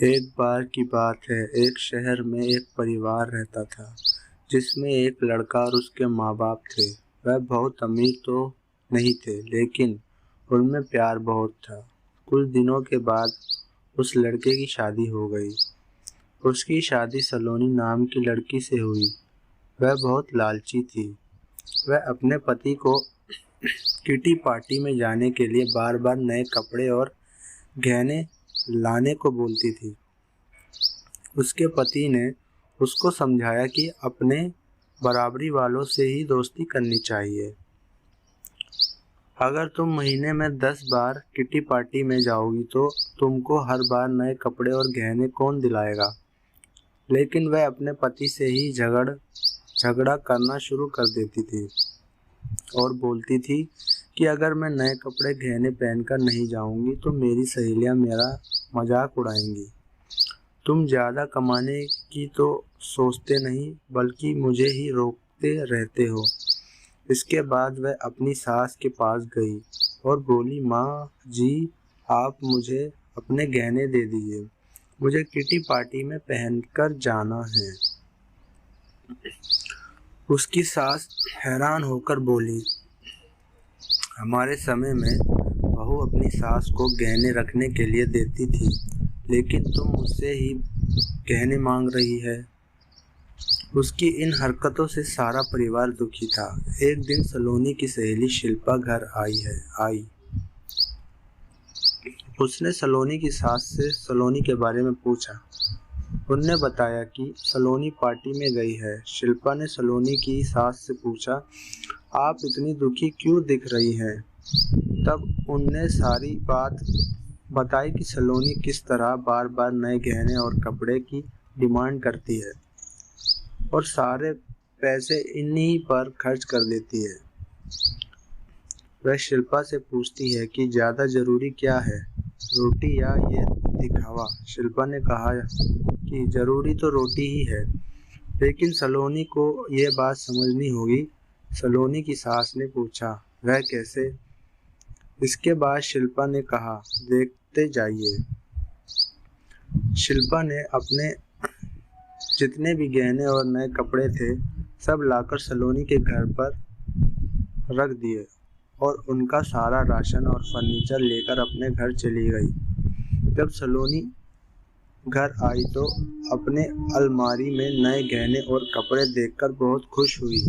एक बार की बात है, एक शहर में एक परिवार रहता था जिसमें एक लड़का और उसके माँ बाप थे। वह बहुत अमीर तो नहीं थे, लेकिन उनमें प्यार बहुत था। कुछ दिनों के बाद उस लड़के की शादी हो गई। उसकी शादी सलोनी नाम की लड़की से हुई। वह बहुत लालची थी। वह अपने पति को किटी पार्टी में जाने के लिए बार बार नए कपड़े और गहने लाने को बोलती थी। उसके पति ने उसको समझाया कि अपने बराबरी वालों से ही दोस्ती करनी चाहिए। अगर तुम महीने में 10 बार किटी पार्टी में जाओगी तो तुमको हर बार नए कपड़े और गहने कौन दिलाएगा। लेकिन वह अपने पति से ही झगड़ा करना शुरू कर देती थी और बोलती थी कि अगर मैं नए कपड़े गहने पहनकर नहीं जाऊंगी तो मेरी सहेलियां मेरा मजाक उड़ाएंगी। तुम ज़्यादा कमाने की तो सोचते नहीं, बल्कि मुझे ही रोकते रहते हो। इसके बाद वह अपनी सास के पास गई और बोली, माँ जी, आप मुझे अपने गहने दे दीजिए। मुझे किटी पार्टी में पहनकर जाना है। उसकी सास हैरान होकर बोली, हमारे समय में बहू अपनी सास को गहने रखने के लिए देती थी, लेकिन तुम मुझसे ही गहने मांग रही है। उसकी इन हरकतों से सारा परिवार दुखी था। एक दिन सलोनी की सहेली शिल्पा घर आई। उसने सलोनी की सास से सलोनी के बारे में पूछा। उनने बताया कि सलोनी पार्टी में गई है। शिल्पा ने सलोनी की सास से पूछा, आप इतनी दुखी क्यों दिख रही हैं? तब उनने सारी बात बताई कि सलोनी किस तरह बार बार नए गहने और कपड़े की डिमांड करती है और सारे पैसे इन्हीं पर खर्च कर देती है। वह शिल्पा से पूछती है कि ज़्यादा ज़रूरी क्या है, रोटी या ये दिखावा। शिल्पा ने कहा कि ज़रूरी तो रोटी ही है, लेकिन सलोनी को ये बात समझनी होगी। सलोनी की सास ने पूछा, वह कैसे? इसके बाद शिल्पा ने कहा, देखते जाइए। शिल्पा ने अपने जितने भी गहने और नए कपड़े थे सब लाकर सलोनी के घर पर रख दिए और उनका सारा राशन और फर्नीचर लेकर अपने घर चली गई। जब सलोनी घर आई तो अपने अलमारी में नए गहने और कपड़े देखकर बहुत खुश हुई।